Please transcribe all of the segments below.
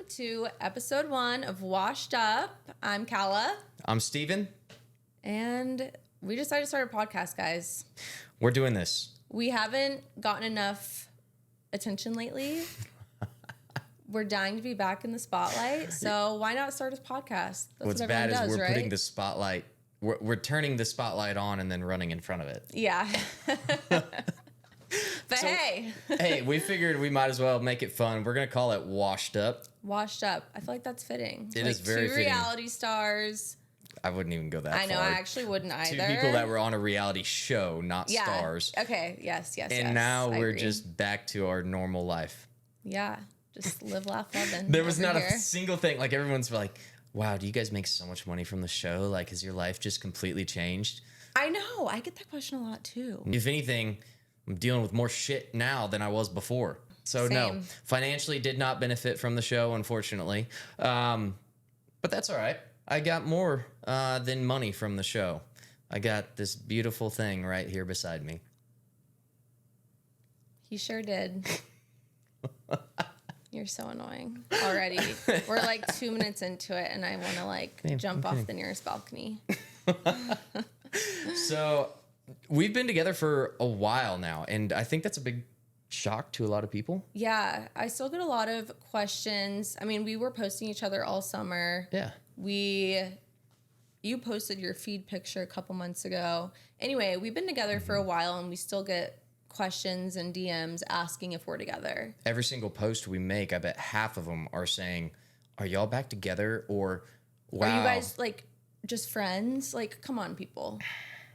to episode 1 of Washed Up. I'm Kala. I'm Steven. And we decided to start a podcast, guys. We're doing this. We haven't gotten enough attention lately. We're dying to be back in the spotlight. So why not start a podcast? That's What's what bad everyone is does, we're right? putting the spotlight, we're turning the spotlight on and then running in front of it. Yeah. But So, hey. Hey, we figured we might as well make it fun. We're going to call it Washed Up. Washed Up. I feel like that's fitting. It is very two fitting. reality stars. I wouldn't even go that far. I know, I actually wouldn't either. Two people that were on a reality show, not stars. Okay, yes. And now we're just back to our normal life. Yeah, just live, laugh, love. And There was not here. a single thing. Like, everyone's like, wow, do you guys make so much money from the show? Like, has your life just completely changed? I know. I get that question a lot, too. If anything, I'm dealing with more shit now than I was before. So no, Same. financially did not benefit from the show, unfortunately. But that's all right. I got more than money from the show. I got this beautiful thing right here beside me. He sure did. You're so annoying already. We're like 2 minutes into it, and I want to jump off the nearest balcony. So we've been together for a while now, and I think that's a big shock to a lot of people. Yeah, I still get a lot of questions. I mean, we were posting each other all summer. Yeah. You posted your feed picture a couple months ago. Anyway, we've been together for a while, and we still get questions and DMs asking if we're together. Every single post we make, I bet half of them are saying, are y'all back together? Or, wow. Are you guys just friends? Like, come on, people.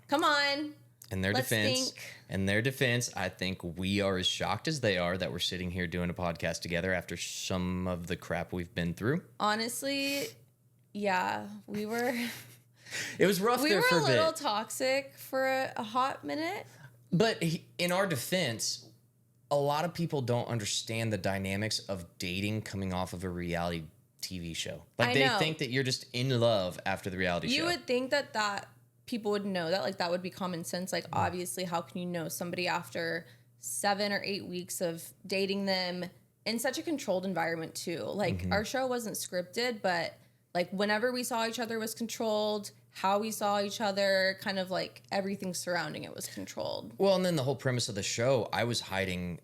Come on. In their Let's defense, think. I think we are as shocked as they are that we're sitting here doing a podcast together after some of the crap we've been through. Honestly, yeah, we were. It was rough We there were for a a little bit. toxic for a hot minute. But in our defense, a lot of people don't understand the dynamics of dating coming off of a reality TV show. Like, I they know. think that you're just in love after the reality show. You would think that people would know that, like, that would be common sense. Like, obviously, how can you know somebody after 7 or 8 weeks of dating them in such a controlled environment too? Like, our show wasn't scripted, but like whenever we saw each other was controlled. How we saw each other, kind of like everything surrounding it was controlled. Well, and then the whole premise of the show, I was hiding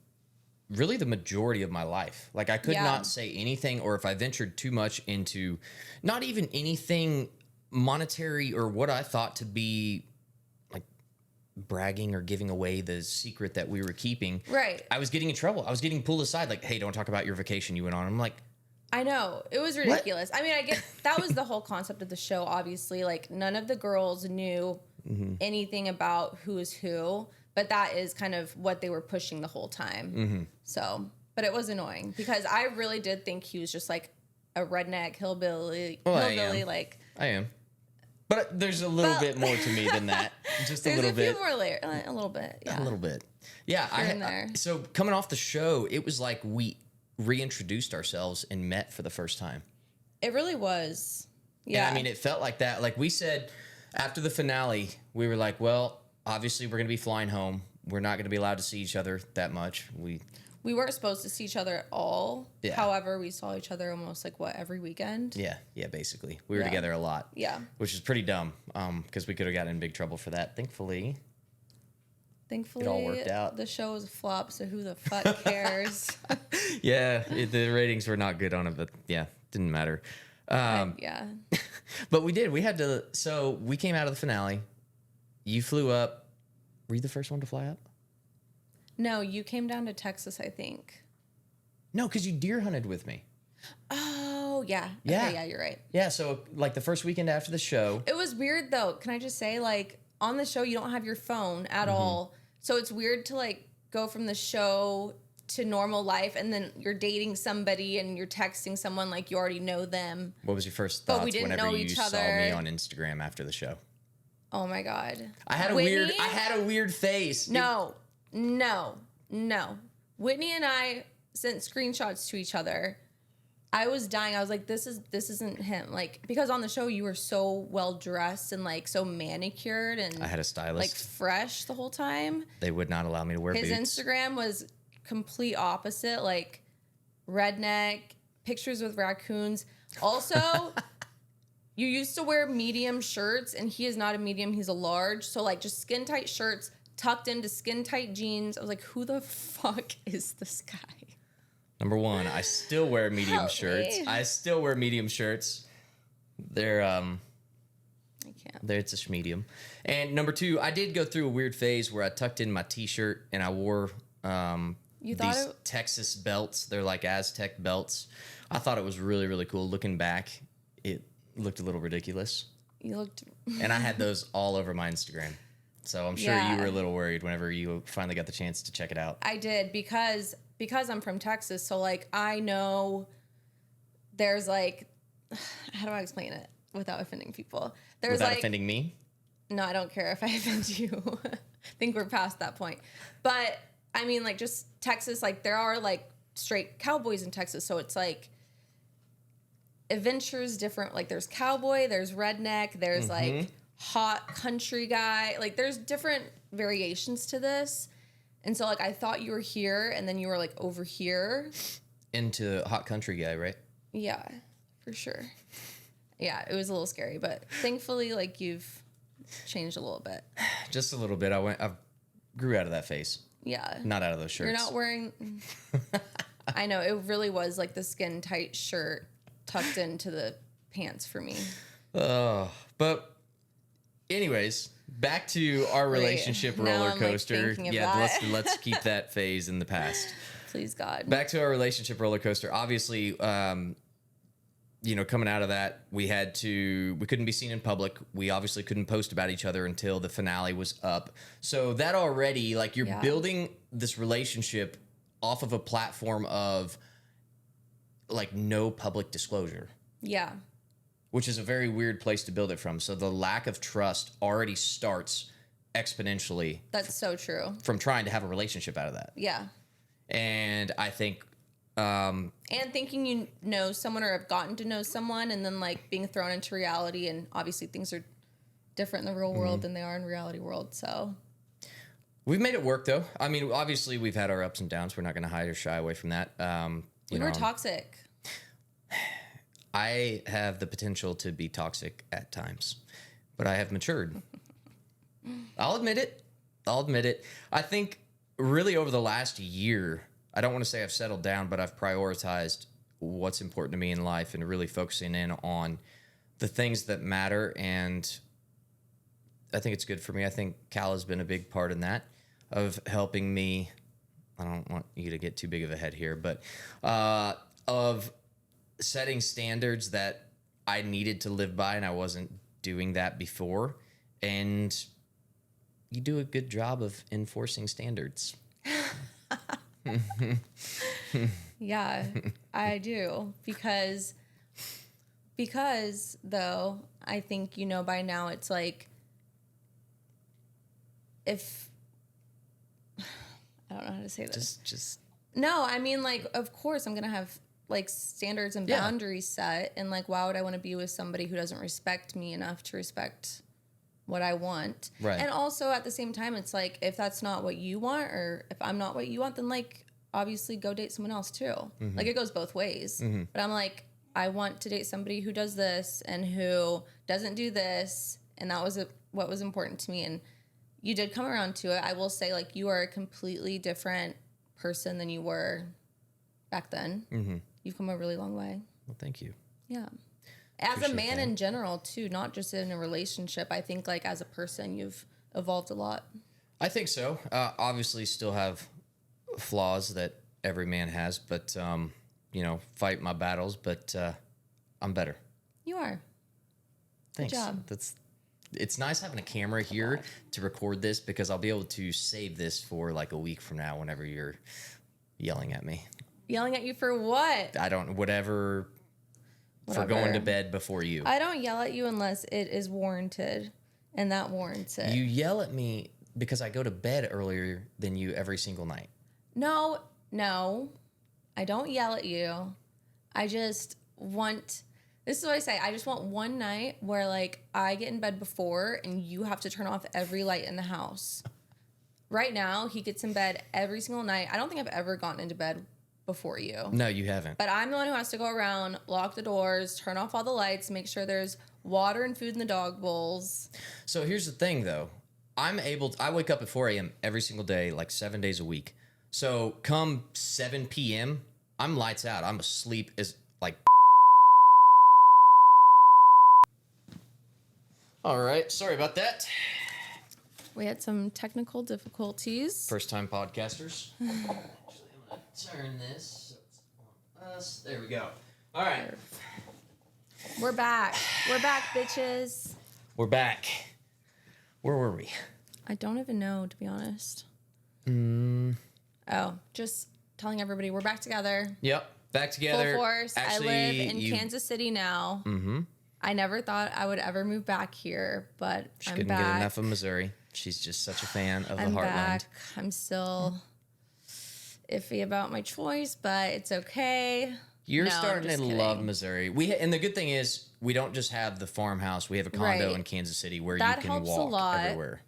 really the majority of my life. Like, I could not say anything, or if I ventured too much into not even anything monetary or what I thought to be like bragging or giving away the secret that we were keeping. Right. I was getting in trouble. I was getting pulled aside like, hey, don't talk about your vacation you went on. I'm like, I know. It was ridiculous. I mean, I get that was the whole concept of the show, obviously. Like, none of the girls knew anything about who is who, but that is kind of what they were pushing the whole time. So, but it was annoying because I really did think he was just like a redneck hillbilly. Well, like. I am. But there's a little bit more to me than that. Just a There's little a bit. few more layers. A little bit. Yeah. A little bit. Yeah. Here and there. So coming off the show, it was like we reintroduced ourselves and met for the first time. It really was. Yeah. And I mean, it felt like that. Like, we said after the finale, we were like, well, obviously we're going to be flying home. We're not going to be allowed to see each other that much. We weren't supposed to see each other at all. Yeah. However, we saw each other almost every weekend. Yeah, basically. We were together a lot. Yeah. Which is pretty dumb because we could have gotten in big trouble for that. Thankfully, Thankfully, it all worked out. The show was a flop, so who the fuck cares? Yeah, the ratings were not good on it, but yeah, didn't matter. Yeah. But we did. We had to. So we came out of the finale. You flew up. Were you the first one to fly up? No, you came down to Texas, I think. No, because you deer hunted with me. Oh, yeah. Yeah. Okay, yeah, you're right. Yeah, so like the first weekend after the show. It was weird, though. Can I just say, like, on the show, you don't have your phone at all. So it's weird to, like, go from the show to normal life, and then you're dating somebody and you're texting someone like you already know them. What was your first But thoughts we didn't whenever know you each saw other. me on Instagram after the show? Oh, my God. I had a weird face. No. Whitney and I sent screenshots to each other. I was dying. I was like, this isn't him. Like, because on the show you were so well dressed and like so manicured and I had a stylist. like fresh the whole time. They would not allow me to wear His boots. Instagram was complete opposite, like redneck pictures with raccoons. Also, you used to wear medium shirts, and he is not a medium, he's a large. So like just skin tight shirts tucked into skin tight jeans. I was like, who the fuck is this guy? Number one, I still wear medium Help shirts. me. I still wear medium shirts. They're I can't. it's a medium. And number two, I did go through a weird phase where I tucked in my t-shirt and I wore these Texas belts. They're like Aztec belts. I thought it was really, really cool. Looking back, it looked a little ridiculous. You looked... And I had those all over my Instagram. So I'm sure you were a little worried whenever you finally got the chance to check it out. I did because I'm from Texas. So like I know there's like, how do I explain it without offending people? There's Without like, offending me? No, I don't care if I offend you. I think we're past that point. But I mean, like just Texas, like there are like straight cowboys in Texas. So it's like adventure's different. Like there's cowboy, there's redneck, there's like hot country guy. Like there's different variations to this. And so like I thought you were here and then you were like over here. Into hot country guy, right? Yeah, for sure. Yeah, it was a little scary, but thankfully like you've changed a little bit. Just a little bit. I grew out of that phase. Yeah. Not out of those shirts. You're not wearing... I know, it really was like the skin tight shirt tucked into the pants for me. But anyways, back to our relationship roller coaster. Let's keep that phase in the past. Please God. Back to our relationship roller coaster. Obviously, coming out of that, we couldn't be seen in public. We obviously couldn't post about each other until the finale was up. So that already, like, you're building this relationship off of a platform of like no public disclosure. Yeah. Which is a very weird place to build it from. So the lack of trust already starts exponentially. That's so true. From trying to have a relationship out of that. Yeah. And I think... and thinking you know someone or have gotten to know someone and then like being thrown into reality, and obviously things are different in the real world than they are in reality world. So... We've made it work, though. I mean, obviously, we've had our ups and downs. We're not going to hide or shy away from that. We were toxic. I have the potential to be toxic at times, but I have matured. I'll admit it. I think really over the last year, I don't want to say I've settled down, but I've prioritized what's important to me in life and really focusing in on the things that matter. And I think it's good for me. I think Cal has been a big part in that, of helping me. I don't want you to get too big of a head here, but of setting standards that I needed to live by, and I wasn't doing that before. And you do a good job of enforcing standards. Yeah, I do. Because though, I think, by now it's like, if I don't know how to say this. No, I mean, like, of course I'm going to have like standards and boundaries set, and like, why would I want to be with somebody who doesn't respect me enough to respect what I want? Right. And also at the same time, it's like, if that's not what you want, or if I'm not what you want, then like, obviously go date someone else too. Mm-hmm. Like, it goes both ways. Mm-hmm. But I'm like, I want to date somebody who does this and who doesn't do this. And that was what was important to me. And you did come around to it. I will say, like, you are a completely different person than you were back then. Mm-hmm. You've come a really long way. Well, thank you. Yeah. As a man in general, too, not just in a relationship. I think, like, as a person, you've evolved a lot. I think so. Obviously, still have flaws that every man has, but, fight my battles, but I'm better. You are. Thanks. Good job. It's nice having a camera here to record this, because I'll be able to save this for like a week from now whenever you're yelling at me. Yelling at you for what? I don't, whatever. For going to bed before you. I don't yell at you unless it is warranted, and that warrants it. You yell at me because I go to bed earlier than you every single night. No, I don't yell at you. I just want... This is what I say. I just want one night where, like, I get in bed before and you have to turn off every light in the house. Right now, he gets in bed every single night. I don't think I've ever gotten into bed before you. No, you haven't. But I'm the one who has to go around, lock the doors, turn off all the lights, make sure there's water and food in the dog bowls. So here's the thing, though. I wake up at 4 a.m. every single day, like 7 days a week. So come 7 p.m., I'm lights out. I'm asleep as like. All right. Sorry about that. We had some technical difficulties. First time podcasters. Actually, I'm going to turn this. So it's on us. There we go. All right. We're back. We're back, bitches. We're back. Where were we? I don't even know, to be honest. Oh, just telling everybody we're back together. Yep. Back together. Full force. Actually, I live in Kansas City now. Mm-hmm. I never thought I would ever move back here, but She I'm couldn't back. get enough of Missouri. She's just such a fan of I'm the heartland. back. I'm still iffy about my choice, but it's okay. You're No, starting I'm to just love kidding. Missouri. And the good thing is, we don't just have the farmhouse. We have a condo Right. in Kansas City where That you can helps a walk lot. everywhere.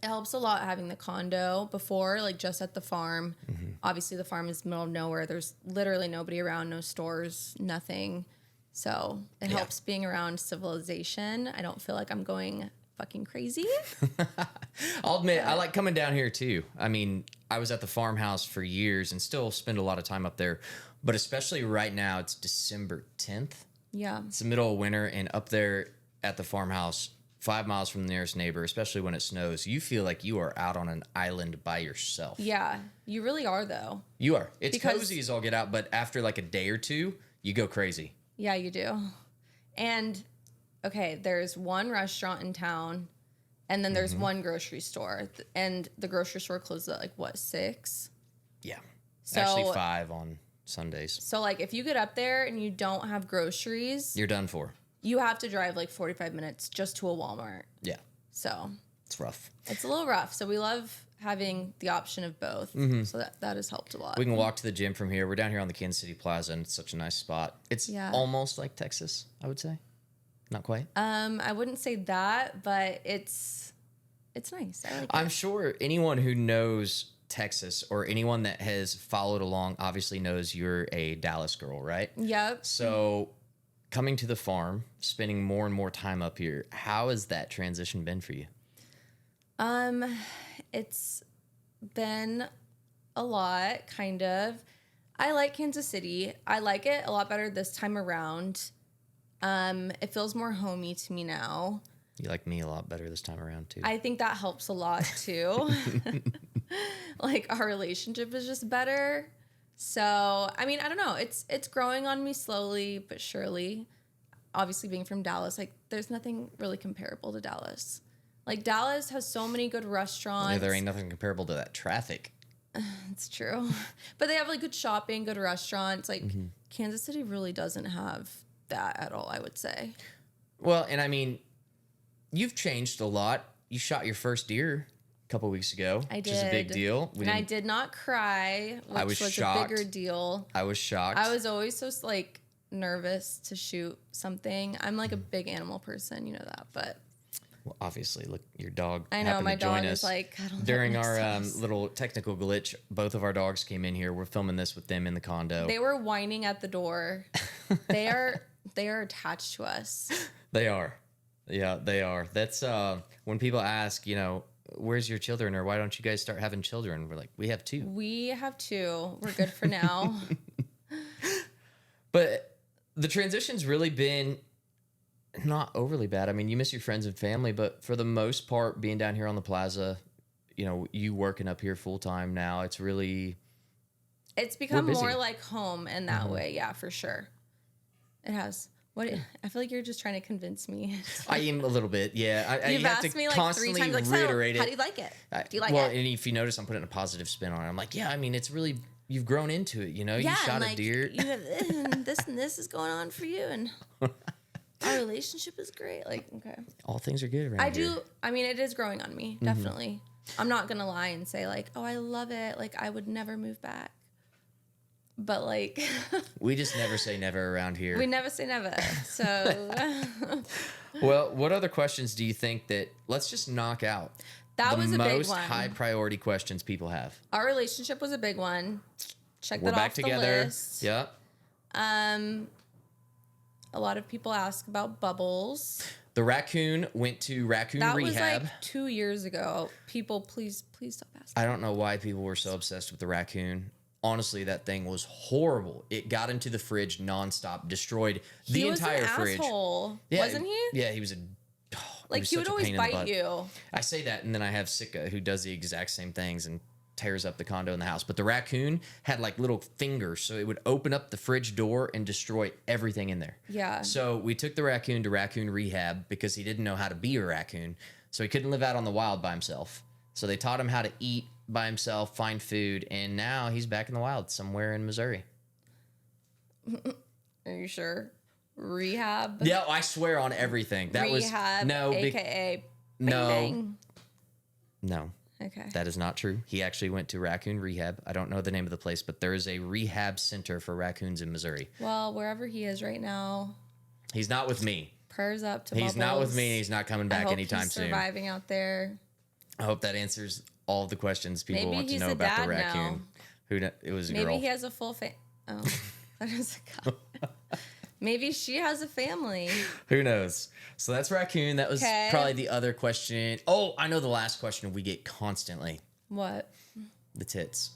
It helps a lot having the condo before, like just at the farm. Mm-hmm. Obviously, the farm is middle of nowhere. There's literally nobody around, no stores, nothing. So it Yeah. helps being around civilization. I don't feel like I'm going fucking crazy. I'll admit, I like coming down here too. I mean, I was at the farmhouse for years and still spend a lot of time up there. But especially right now, it's December 10th. Yeah. It's the middle of winter, and up there at the farmhouse, 5 miles from the nearest neighbor, especially when it snows, you feel like you are out on an island by yourself. Yeah. You really are, though. You are. It's Because- cozy as all get out, but after like a day or two, you go crazy. Yeah, you do. And okay, there's one restaurant in town, and then there's one grocery store, and the grocery store closes at like what, 6? Yeah. So- Actually 5 on Sundays. So like if you get up there and you don't have groceries, You're done for. you have to drive like 45 minutes just to a Walmart. Yeah. So It's rough. it's a little rough. So we love having the option of both. So that has helped a lot. We can walk to the gym from here. We're down here on the Kansas City Plaza, and it's such a nice spot. It's Yeah. almost like Texas, I would say. Not quite. I wouldn't say that, but it's nice. I like I'm sure anyone who knows Texas or anyone that has followed along obviously knows you're a Dallas girl, right? it. Yep. So coming to the farm, spending more and more time up here, how has that transition been for you? It's been a lot, kind of. I like Kansas City. I like it a lot better this time around. It feels more homey to me now. You like me a lot better this time around, too. I think that helps a lot too. Like our relationship is just better. So, I mean, I don't know. It's growing on me slowly but surely. Obviously being from Dallas, like there's nothing really comparable to Dallas. Like Dallas has so many good restaurants. Yeah, there ain't nothing comparable to that traffic. It's true. But they have like good shopping, good restaurants. Like Kansas City really doesn't have that at all, I would say. Well, and I mean, you've changed a lot. You shot your first deer a couple weeks ago, I which is a big did. deal. And I did not cry, which was was shocked. a bigger deal. I was shocked. I was always so like nervous to shoot something. I'm like a big animal person, you know that, but Well, obviously, look, your dog I know happened my to join dog us is like I don't during know our little technical glitch. Both of our dogs came in here. We're filming this with them in the condo. They were whining at the door. they are attached to us. They are. Yeah, they are. That's when people ask, you know, where's your children or why don't you guys start having children? We're like, we have 2. We have 2. We're good for now. But the transition's really been not overly bad. I mean, you miss your friends and family, but for the most part, being down here on the plaza, you know, you working up here full time now, it's really It's become busy. more like home in that way, yeah, for sure. It has. What I feel like you're just trying to convince me. I am a little bit, yeah. You've you have asked to me like 3 constantly times, like, so, reiterate how it. do you like it? Do you like well, it? and if you notice, I'm putting a positive spin on it. I'm like, yeah, I mean, it's really you've grown into it. You know, Yeah, you shot and a like, deer. You have this and this is going on for you, and our relationship is great. Like, okay. All things are good around I here. do. I mean, it is growing on me, definitely. I'm not gonna lie and say like, oh, I love it. Like, I would never move back. But like, We just never say never around here. we never say never. So Well, what other questions do you think that let's just knock out? that the was a big most one. high priority questions people have. Our relationship was a big one. Check We're that back off together. the list. Yep. A lot of people ask about Bubbles. The raccoon went to raccoon That rehab. was like 2 years ago. People, please stop asking. I don't know why people were so obsessed with the raccoon. Honestly, that thing was horrible. It got into the fridge nonstop, destroyed the entire fridge. Asshole, Yeah, wasn't he? Yeah, he was Like he would always bite you. I say that, and then I have Sika, who does the exact same things and tears up the condo in the house. But the raccoon had like little fingers, so it would open up the fridge door and destroy everything in there. Yeah. So we took the raccoon to raccoon rehab because he didn't know how to be a raccoon. So he couldn't live out on the wild by himself. So they taught him how to eat by himself, find food, and now he's back in the wild somewhere in Missouri. Are you sure? Rehab? Yeah, I swear on everything. That rehab, was no AKA no. bang. No. Okay. That is not true. He actually went to raccoon rehab. I don't know the name of the place, but there is a rehab center for raccoons in Missouri. Well, wherever he is right now. He's not with me. Prayers up to He's Bubbles. not with me. He's not coming back anytime soon. Surviving out there. I hope that answers all of the questions people Maybe want to he's know a about the dad raccoon. now. Who it was a Maybe girl. he has a full Oh, that was a guy. Maybe she has a family. Who knows? So that's raccoon. That was probably the other question. Oh, I know the last question we get constantly. What? The tits.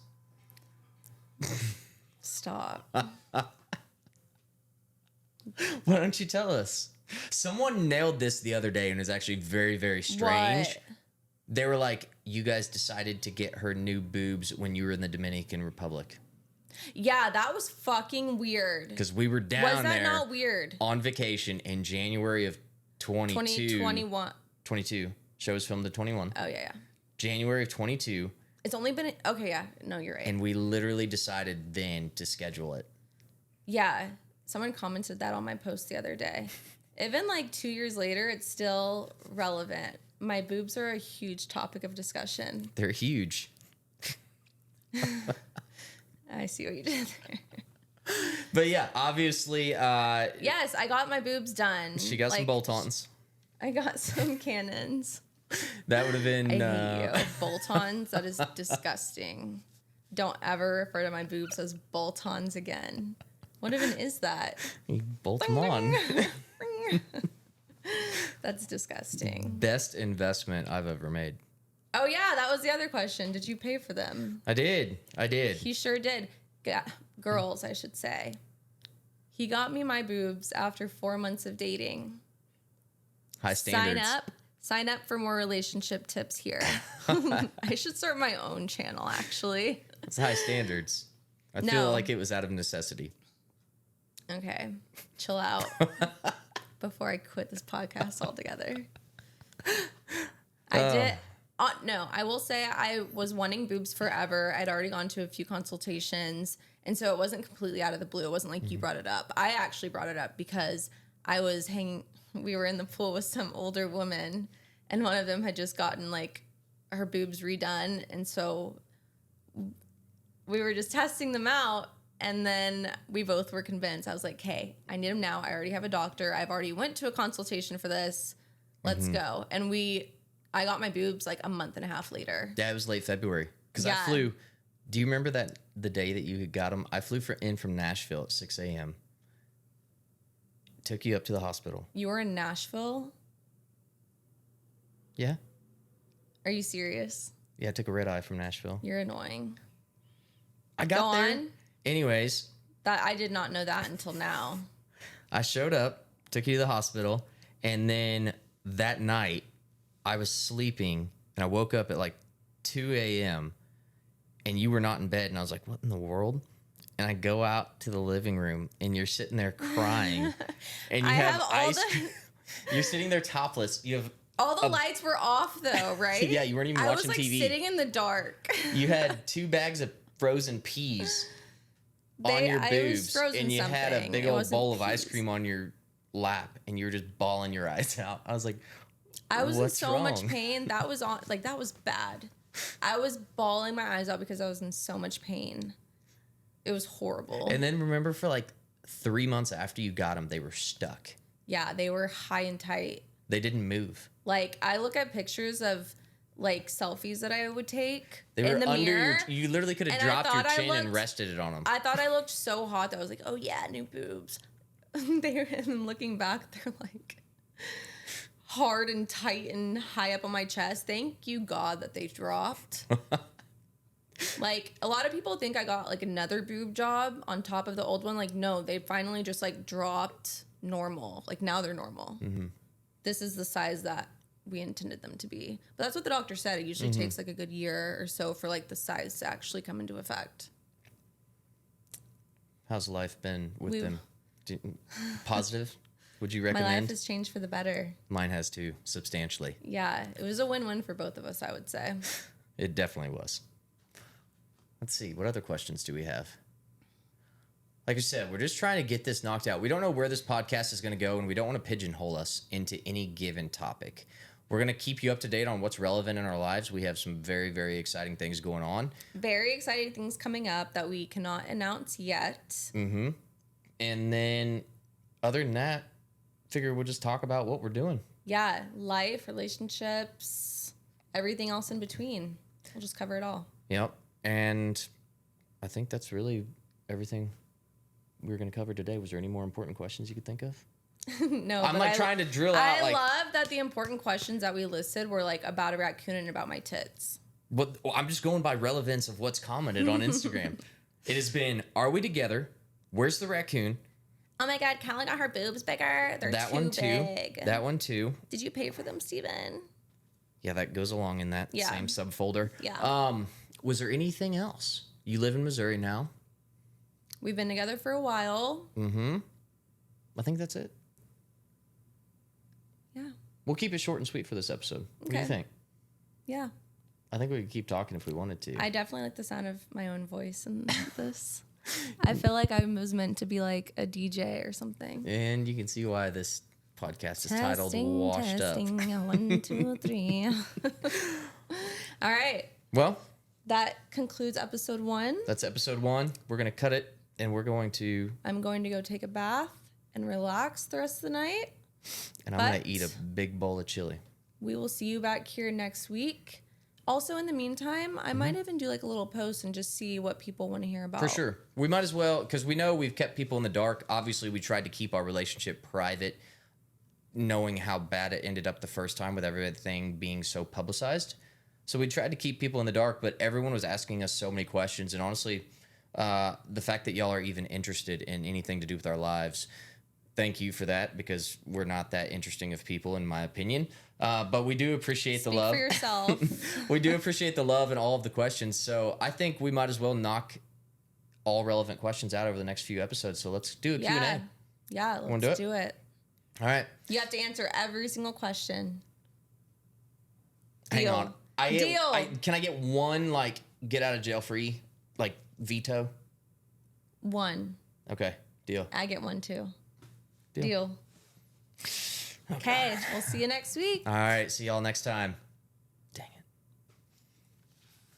Stop. Why don't you tell us? Someone nailed this the other day and it was actually very, very strange. What? They were like, you guys decided to get her new boobs when you were in the Dominican Republic. Yeah, that was fucking weird. Because we were down was that there not weird? On vacation in January of 2021. 22. Show was filmed in 21. Oh, yeah. January of 22. It's only been... Okay, yeah. No, you're right. And we literally decided then to schedule it. Yeah. Someone commented that on my post the other day. Even like 2 years later, it's still relevant. My boobs are a huge topic of discussion. They're huge. I see what you did there. But yeah, obviously... yes, I got my boobs done. She got some bolt-ons. I got some cannons. That would have been... I hate you. Bolt-ons? That is disgusting. Don't ever refer to my boobs as bolt-ons again. What even is that? You bolt them on. That's disgusting. Best investment I've ever made. Oh, yeah, that was the other question. Did you pay for them? I did. He sure did. Girls, I should say. He got me my boobs after 4 months of dating. High standards. Sign up for more relationship tips here. I should start my own channel, actually. It's high standards. I feel like it was out of necessity. Okay. Chill out before I quit this podcast altogether. I did. No, I will say I was wanting boobs forever. I'd already gone to a few consultations. And so it wasn't completely out of the blue. It wasn't like you brought it up. I actually brought it up because I was we were in the pool with some older woman and one of them had just gotten like her boobs redone. And so we were just testing them out. And then we both were convinced. I was like, hey, I need them now. I already have a doctor. I've already went to a consultation for this. Let's go. And I got my boobs like a month and a half later. Yeah, it was late February. Because I flew. Do you remember that the day that you got them? I flew in from Nashville at 6 a.m. Took you up to the hospital. You were in Nashville? Yeah. Are you serious? Yeah, I took a red eye from Nashville. You're annoying. I got there. On. Anyways. I did not know that until now. I showed up, took you to the hospital, and then that night I was sleeping and I woke up at like 2 a.m. and you were not in bed and I was like, what in the world? And I go out to the living room and you're sitting there crying and you have ice cream. You're sitting there topless. You have all the lights were off though, right? Yeah, you weren't even watching TV. I was like sitting in the dark. You had 2 bags of frozen peas on your boobs and you had a big old bowl of ice cream on your lap and you were just bawling your eyes out. I was like, I was in so wrong? much pain. That was that was bad. I was bawling my eyes out because I was in so much pain. It was horrible. And then remember for like 3 months after you got them, they were stuck. Yeah, they were high and tight. They didn't move. Like I look at pictures of like selfies that I would take They were in the under mirror. you literally could have dropped your chin and rested it on them. I thought I looked so hot that I was like, oh yeah, new boobs. And then looking back, they're like hard and tight and high up on my chest. Thank you, God, that they dropped. Like, a lot of people think I got like another boob job on top of the old one. Like, no, they finally just like dropped normal. Like, now they're normal. Mm-hmm. This is the size that we intended them to be. But that's what the doctor said. It usually takes like a good year or so for like the size to actually come into effect. How's life been with them? Positive? Would you recommend? My life has changed for the better. Mine has too, substantially. Yeah, it was a win-win for both of us, I would say. It definitely was. Let's see, what other questions do we have? Like I said, we're just trying to get this knocked out. We don't know where this podcast is going to go, and we don't want to pigeonhole us into any given topic. We're going to keep you up to date on what's relevant in our lives. We have some very, very exciting things going on. Very exciting things coming up that we cannot announce yet. Mm-hmm. And then, other than that, figure we'll just talk about what we're doing. Yeah, life, relationships, everything else in between. We'll just cover it all. Yep. And I think that's really everything we were going to cover today. Was there any more important questions you could think of? No, I'm like trying to drill out. I love that the important questions that we listed were like about a raccoon and about my tits. But I'm just going by relevance of what's commented on Instagram. It has been, are we together? Where's the raccoon? Oh my God, Callie got her boobs bigger. They're too big. That one too. Did you pay for them, Steven? Yeah, that goes along in that same subfolder. Yeah. Was there anything else? You live in Missouri now. We've been together for a while. Mm-hmm. I think that's it. Yeah. We'll keep it short and sweet for this episode. What do you think? Yeah. I think we could keep talking if we wanted to. I definitely like the sound of my own voice in this. I feel like I was meant to be like a DJ or something. And you can see why this podcast is titled Washed Up. 1, 2, 3. All right. Well, that concludes episode 1. That's episode 1. We're going to cut it, and we're going to... I'm going to go take a bath and relax the rest of the night. And I'm going to eat a big bowl of chili. We will see you back here next week. Also, in the meantime, I might even do like a little post and just see what people want to hear about. For sure. We might as well, because we know we've kept people in the dark. Obviously, we tried to keep our relationship private, knowing how bad it ended up the first time with everything being so publicized. So we tried to keep people in the dark, but everyone was asking us so many questions. And honestly, the fact that y'all are even interested in anything to do with our lives, thank you for that, because we're not that interesting of people, in my opinion. But we do appreciate the love. Speak for yourself. We do appreciate the love and all of the questions. So I think we might as well knock all relevant questions out over the next few episodes. So let's do a Q&A. Yeah, let's do it. All right. You have to answer every single question. Hang on. Can I get one, like, get out of jail free, like, veto? 1. Okay, deal. I get 1 too. Deal. Okay, we'll see you next week. All right, see y'all next time.